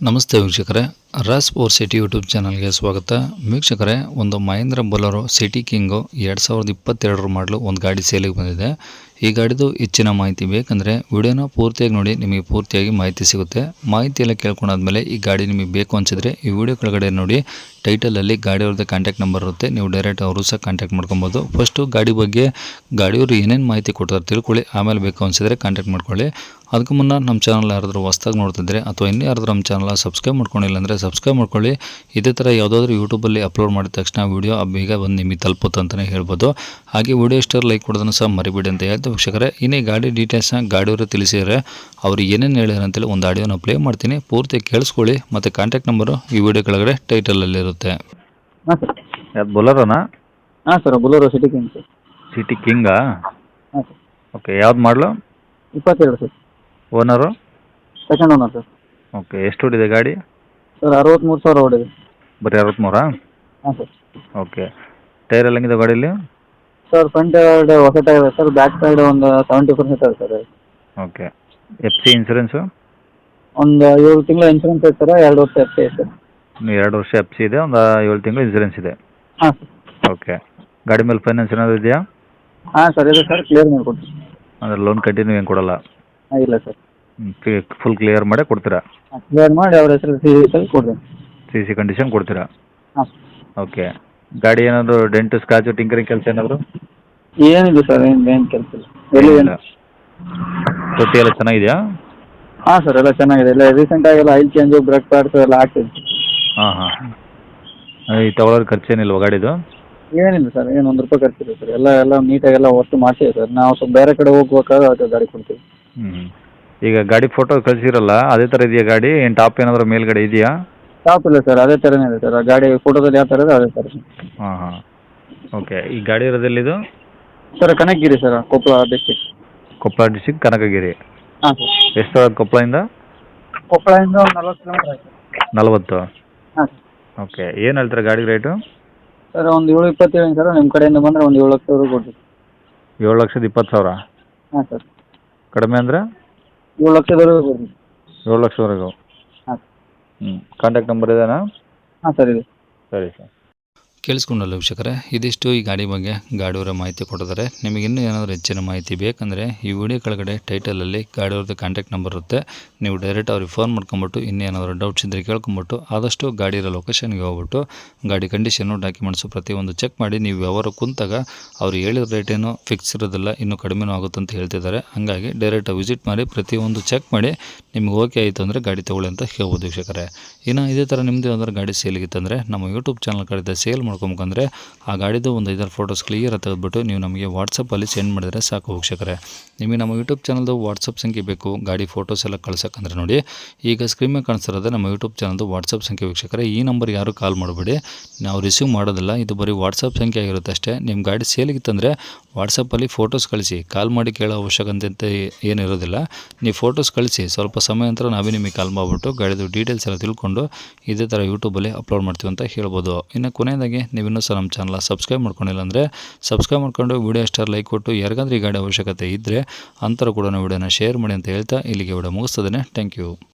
ನಮಸ್ತೆ ವೀಕ್ಷಕರೇ, Raas four city YouTube ಚಾನಲ್ಗೆ ಸ್ವಾಗತ. ವೀಕ್ಷಕರೇ, ಒಂದು ಮಹೇಂದ್ರ ಬೊಲೆರೋ ಸಿಟಿ ಕಿಂಗು 2022 ಮಾಡಲು ಒಂದು ಗಾಡಿ ಸೇಲಿಗೆ ಬಂದಿದೆ. ಈ ಗಾಡಿದು ಹೆಚ್ಚಿನ ಮಾಹಿತಿ ಬೇಕಂದರೆ ವಿಡಿಯೋನ ಪೂರ್ತಿಯಾಗಿ ನೋಡಿ, ನಿಮಗೆ ಪೂರ್ತಿಯಾಗಿ ಮಾಹಿತಿ ಸಿಗುತ್ತೆ. ಮಾಹಿತಿ ಎಲ್ಲ ಕೇಳ್ಕೊಂಡಾದ್ಮೇಲೆ ಈ ಗಾಡಿ ನಿಮಗೆ ಬೇಕು ಅನಿಸಿದ್ರೆ ಈ ವಿಡಿಯೋ ಕೆಳಗಡೆ ನೋಡಿ, ಟೈಟಲಲ್ಲಿ ಗಾಡಿಯವ್ರದ್ದು ಕಾಂಟ್ಯಾಕ್ಟ್ ನಂಬರ್ ಇರುತ್ತೆ, ನೀವು ಡೈರೆಕ್ಟ್ ಅವರು ಸಹ ಕಾಂಟ್ಯಾಕ್ಟ್ ಮಾಡ್ಕೊಬೋದು. ಫಸ್ಟು ಗಾಡಿ ಬಗ್ಗೆ ಗಾಡಿಯವರು ಏನೇನು ಮಾಹಿತಿ ಕೊಡ್ತಾರೆ ತಿಳ್ಕೊಳ್ಳಿ, ಆಮೇಲೆ ಬೇಕು ಅನಿಸಿದ್ರೆ ಕಾಂಟ್ಯಾಕ್ಟ್ ಮಾಡ್ಕೊಳ್ಳಿ. ಅದಕ್ಕೂ ಮುನ್ನ ನಮ್ಮ ಚಾನಲ್ ಯಾರಾದರೂ ಹೊಸ್ದಾಗಿ ನೋಡ್ತಿದ್ರೆ ಅಥವಾ ಇನ್ನೂ ಯಾರಾದರೂ ನಮ್ಮ ಚಾನಲ್ ಸಬ್ಸ್ಕ್ರೈಬ್ ಮಾಡ್ಕೊಂಡಿಲ್ಲ ಅಂದರೆ ಸಬ್ಸ್ಕ್ರೈಬ್ ಮಾಡ್ಕೊಳ್ಳಿ. ಇದೇ ಥರ ಯಾವುದಾದ್ರೂ ಯೂಟ್ಯೂಬಲ್ಲಿ ಅಪ್ಲೋಡ್ ಮಾಡಿದ ತಕ್ಷಣ ವೀಡಿಯೋ ಬೇಗ ಬಂದು ನಿಮಗೆ ತಲುಪುತ್ತೆ ಅಂತಲೇ ಹೇಳ್ಬೋದು. ಹಾಗೆ ವೀಡಿಯೋ ಇಷ್ಟ ಲೈಕ್ ಕೊಡೋದನ್ನು ಸಹ ಮರಿಬೇಡಿ ಅಂತ ಹೇಳ್ತಾ ವೀಕ್ಷಕರೇ, ಇನ್ನೇ ಗಾಡಿ ಡೀಟೇಲ್ಸ್ನ ಗಾಡಿಯವರು ತಿಳಿಸಿದರೆ ಅವ್ರು ಏನೇನು ಹೇಳ್ಯಾರ ಅಂತೇಳಿ ಒಂದು ಆಡಿಯೋನ ಪ್ಲೇ ಮಾಡ್ತೀನಿ, ಪೂರ್ತಿ ಕೇಳಿಸ್ಕೊಳ್ಳಿ. ಮತ್ತು ಕಾಂಟ್ಯಾಕ್ಟ್ ನಂಬರು ಈ ವಿಡಿಯೋ ಕೆಳಗಡೆ ಟೈಟಲಲ್ಲಿರುತ್ತೆ. ಹಾಂ ಸರ್. ಯಾವ್ದು ಬೊಲರೋನಾ? ಹಾಂ sir, Bolero city king sir. City ಕಿಂಗಾ? ಹಾಂ ಸರ್. ಓಕೆ, ಯಾವ್ದು ಮಾಡಲು? 22 sir. Owner? Second owner sir. Okay, ಎಷ್ಟು ಹೊಡಿದೆ ಗಾಡಿ? ಸರ್ 63,000 ಹೊಡಿದೆ. ಬರೀ 63? ಹಾಂ ಸರ್. ಓಕೆ, ಟೈರ್ ಎಲ್ಲ ಹೆಂಗಿದೆ ಗಾಡೀಲಿ? ಸರ್ ಫ್ರಂಟ್ ಎರಡು ಹೊಸ ಟೈರ್ ಇದೆ ಸರ್, ಬ್ಯಾಕ್ ಸೈಡ್ ಒಂದು 70% ಇದೆ sir. Okay, F C insurance? ಒಂದು 7 ತಿಂಗಳ ಇನ್ಶೂರೆನ್ಸ್ ಇದೆ ಸರ್, 2 ವರ್ಷ ಎಫ್ ಸಿ ಇದೆ ಸರ್. 2 ವರ್ಷ ಎಫ್ ಸಿ ಇದೆ, ಒಂದು 7 ತಿಂಗಳು ಇನ್ಸೂರೆನ್ಸ್ ಇದೆ. ಹಾಂ ಸರ್. ಓಕೆ, ಗಾಡಿ ಮೇಲೆ ಫೈನಾನ್ಸ್ ಏನಾದರೂ ಇದೆಯಾ? ಹಾಂ ಸರ್, ಇದೆ ಸರ್, ಕ್ಲಿಯರ್ ಮಾಡಿಕೊಡ್ತೀನಿ. ಅಂದರೆ ಲೋನ್ ಕಂಟಿನ್ಯೂ ಏನು ಕೊಡಲ್ಲ? ಹಾಂ, ಇಲ್ಲ ಸರ್. ಫುಲ್ ಕ್ಲಿಯರ್ ಮಾಡೇ ಕೊಡ್ತೀರಾ? ಕ್ಲಿಯರ್ ಮಾಡಿ ಅವ್ರ ಹೆಸರು ಸಿ ಕೊಡ್ತೀನಿ. ಸಿ ಸಿ ಕಂಡೀಷನ್ ಕೊಡ್ತೀರಾ? ಹಾಂ. ಓಕೆ, ಗಾಡಿ ಏನಾದರೂ ಡೆಂಟು ಸ್ಕ್ರಾಚು ಟಿಂಕರಿಂಗ್ ಕೆಲಸ ಏನಾದರೂ? ಏನಿದೆ ಸರ್, ಏನು ಕೆಲಸ ಇಲ್ಲ. ಎಲ್ಲಿ ಇಲ್ಲ. ತೊಟ್ಟಿ ಎಲ್ಲ ಚೆನ್ನಾಗಿದೆಯಾ? ಹಾಂ ಸರ್, ಎಲ್ಲ ಚೆನ್ನಾಗಿದೆ. ಎಲ್ಲ ರೀಸೆಂಟಾಗಿ ಎಲ್ಲ ಆಯಿಲ್ ಚೇಂಜು, ಬ್ರೇಕ್ ಪ್ಯಾಡ್ಸು ಎಲ್ಲ ಆಗ್ತಿದೆ. ಹಾಂ ಹಾಂ, ಈ ತಗೊಳ್ಳೋದು ಖರ್ಚೇನಿಲ್ವ ಗಾಡಿದು? ಏನಿಲ್ಲ ಸರ್, ಏನು ₹1 ಖರ್ಚಿದೆ ಸರ್. ಎಲ್ಲ ನೀಟಾಗೆಲ್ಲ ವಸ್ತು ಮಾಡಿಸಿದೆ ಸರ್. ನಾವು ಸ್ವಲ್ಪ ಬೇರೆ ಕಡೆ ಹೋಗ್ಬೇಕಾದ್ರೆ ಅದು ಗಾಡಿ ಕೊಡ್ತೀವಿ. ಈಗ ಗಾಡಿ ಫೋಟೋ ಕಳಿಸಿರಲ್ಲ, ಅದೇ ಥರ ಇದೆಯಾ ಗಾಡಿ? ಏನು ಟಾಪ್ ಏನಾದರೂ ಮೇಲ್ಗಡೆ ಇದೆಯಾ? ಟಾಪ್ ಇಲ್ಲ ಸರ್, ಅದೇ ಥರನೇ ಇದೆ ಸರ್. ಗಾಡಿ ಫೋಟೋದಲ್ಲಿ ಯಾವ ಥರ ಇದೆ ಅದೇ ಥರ. ಹಾಂ ಹಾಂ, ಓಕೆ. ಈ ಗಾಡಿ ಇರೋದೆಲ್ಲಿದು? Sir Kanakagiri sir, Koppal district. Koppal district Kanakagiri. ಹಾಂ ಸರ್. ಎಷ್ಟು ಕೊಪ್ಪಳದಿಂದ? ಕೊಪ್ಪಳದಿಂದ ಒಂದು 40 ಕಿಲೋಮೀಟರ್ ಆಯ್ತು. 40? ಹಾಂ ಸರ್. ಓಕೆ, ಏನು ಹೇಳ್ತಾರೆ ಗಾಡಿ ರೇಟು? ಸರ್ ಒಂದು 7,27 ಸರ್, ನಿಮ್ಮ ಕಡೆಯಿಂದ ಬಂದರೆ ಒಂದು 7 ಲಕ್ಷವರೆಗೂ ಕೊಡ್ತೀವಿ. 7,20,000? ಹಾಂ ಸರ್. ಕಡಿಮೆ ಅಂದರೆ? 7 ಲಕ್ಷದವರೆಗೂ ಕೊಡ್ತೀವಿ. 7 ಲಕ್ಷವರೆಗೂ? ಹಾಂ. ಕಾಂಟ್ಯಾಕ್ಟ್ ನಂಬರ್ ಇದೆಯಾ? ಹಾಂ ಸರ್, ಇದೆ. ಸರಿ ಸರ್. ಕೇಳಿಸ್ಕೊಂಡಲ್ಲ ವೀಕ್ಷಕರೇ, ಇದಿಷ್ಟು ಈ ಗಾಡಿ ಬಗ್ಗೆ ಗಾಡಿಯವರ ಮಾಹಿತಿ ಕೊಟ್ಟಿದ್ದಾರೆ. ನಿಮಗೆ ಇನ್ನೂ ಏನಾದರೂ ಹೆಚ್ಚಿನ ಮಾಹಿತಿ ಬೇಕಂದರೆ ಈ ವಿಡಿಯೋ ಕೆಳಗಡೆ ಟೈಟಲಲ್ಲಿ ಗಾಡಿಯವ್ರದ್ದು ಕಾಂಟ್ಯಾಕ್ಟ್ ನಂಬರ್ ಇರುತ್ತೆ, ನೀವು ಡೈರೆಕ್ಟ್ ಅವ್ರಿಗೆ ಫೋನ್ ಮಾಡ್ಕೊಂಬಿಟ್ಟು ಇನ್ನೇನಾದರೂ ಡೌಟ್ಸ್ ಇದ್ದರೆ ಕೇಳ್ಕೊಂಬಿಟ್ಟು ಆದಷ್ಟು ಗಾಡಿ ಇರೋ ಲೊಕೇಶನ್ಗೆ ಹೋಗ್ಬಿಟ್ಟು ಗಾಡಿ ಕಂಡೀಷನ್ನು ಡಾಕ್ಯುಮೆಂಟ್ಸು ಪ್ರತಿಯೊಂದು ಚೆಕ್ ಮಾಡಿ. ನೀವು ವ್ಯವಹಾರ ಕುಂತಾಗ ಅವ್ರು ಹೇಳಿದ ರೇಟ್ ಏನೋ ಫಿಕ್ಸ್ ಇರೋದಿಲ್ಲ, ಇನ್ನೂ ಕಡಿಮೆನೂ ಆಗುತ್ತೆ ಅಂತ ಹೇಳ್ತಿದ್ದಾರೆ. ಹಾಗಾಗಿ ಡೈರೆಕ್ಟ್ ವಿಸಿಟ್ ಮಾಡಿ ಪ್ರತಿಯೊಂದು ಚೆಕ್ ಮಾಡಿ ನಿಮ್ಗೆ ಓಕೆ ಆಯಿತು ಅಂದರೆ ಗಾಡಿ ತೊಗೊಳ್ಳಿ ಅಂತ ಹೇಳ್ಬೋದು ವೀಕ್ಷಕರೇ. ಇನ್ನು ಇದೇ ಥರ ನಿಮ್ಮದು ಯಾವ್ದಾದ್ರು ಗಾಡಿ ಸೇಲಿಗಿತ್ತಂದರೆ ನಮ್ಮ ಯೂಟ್ಯೂಬ್ ಚಾನಲ್ ಕಡೆ ಸೇಲ್ ಮಾಡ್ಕೊಬೇಕಂದ್ರೆ ಆ ಗಾಡಿದು ಒಂದು 5 ಫೋಟೋಸ್ ಕ್ಲಿಯರ್ ತೆಗೆದುಬಿಟ್ಟು ನೀವು ನಮಗೆ ವಾಟ್ಸಪ್ಪಲ್ಲಿ ಸೆಂಡ್ ಮಾಡಿದರೆ ಸಾಕು ವೀಕ್ಷಕರೇ. ನಿಮಗೆ ನಮ್ಮ ಯೂಟ್ಯೂಬ್ ಚಾನಲ್ದು ವಾಟ್ಸಪ್ ಸಂಖ್ಯೆ ಬೇಕು ಗಾಡಿ ಫೋಟೋಸ್ ಎಲ್ಲ ಕಳ್ಸೋಕ್ಕಂದ್ರೆ ನೋಡಿ, ಈಗ ಸ್ಕ್ರೀನ್ ಮೇಲೆ ಕಾಣಿಸ್ತಿರೋದು ನಮ್ಮ ಯೂಟ್ಯೂಬ್ ಚಾನಲ್ದು ವಾಟ್ಸಪ್ ಸಂಖ್ಯೆ ವೀಕ್ಷಕರೇ. ಈ ನಂಬರ್ ಯಾರು ಕಾಲ್ ಮಾಡಬೇಡಿ, ನಾವು ರಿಸೀವ್ ಮಾಡೋದಿಲ್ಲ, ಇದು ಬರೀ ವಾಟ್ಸಪ್ ಸಂಖ್ಯೆ ಆಗಿರುತ್ತೆ ಅಷ್ಟೇ. ನಿಮ್ಮ ಗಾಡಿ ಸೇಲಿಗಿತ್ತಂದರೆ ವಾಟ್ಸಪ್ಪಲ್ಲಿ ಫೋಟೋಸ್ ಕಳಿಸಿ, ಕಾಲ್ ಮಾಡಿ ಕೇಳೋ ಅವಶ್ಯಕತೆ ಅಂತ ಏನಿರೋದಿಲ್ಲ. ನೀವು ಫೋಟೋಸ್ ಕಳಿಸಿ, ಸ್ವಲ್ಪ ಸಮಯ ನಂತರ ನಾವೇ ನಿಮಗೆ ಕಾಲ್ ಮಾಡಿಬಿಟ್ಟು ಗಾಡಿದು ಡೀಟೇಲ್ಸ್ ಎಲ್ಲ ತಿಳ್ಕೊಂಡು ಇದೇ ಥರ ಯೂಟ್ಯೂಬಲ್ಲಿ ಅಪ್ಲೋಡ್ ಮಾಡ್ತೀವಿ ಅಂತ ಹೇಳ್ಬೋದು. ಇನ್ನು ಕೊನೆಯದಾಗಿ ನೀವು ಇನ್ನೂ ಸಹ ನಮ್ಮ ಚಾನಲ್ ಸಬ್ಸ್ಕ್ರೈಬ್ ಮಾಡ್ಕೊಂಡಿಲ್ಲ ಅಂದರೆ ಸಬ್ಸ್ಕ್ರೈಬ್ ಮಾಡ್ಕೊಂಡು ವಿಡಿಯೋ ಇಷ್ಟ ಲೈಕ್ ಕೊಟ್ಟು ಯಾರಿಗಾದ್ರೂ ಈ ಗಾಡಿ ಅವಶ್ಯಕತೆ ಇದ್ದರೆ ಅಂಥವ್ರು ಕೂಡ ವಿಡಿಯೋನ ಶೇರ್ ಮಾಡಿ ಅಂತ ಹೇಳ್ತಾ ಇಲ್ಲಿಗೆ ವಿಡಿಯೋ ಮುಗಿಸ್ತದೆ. Thank you.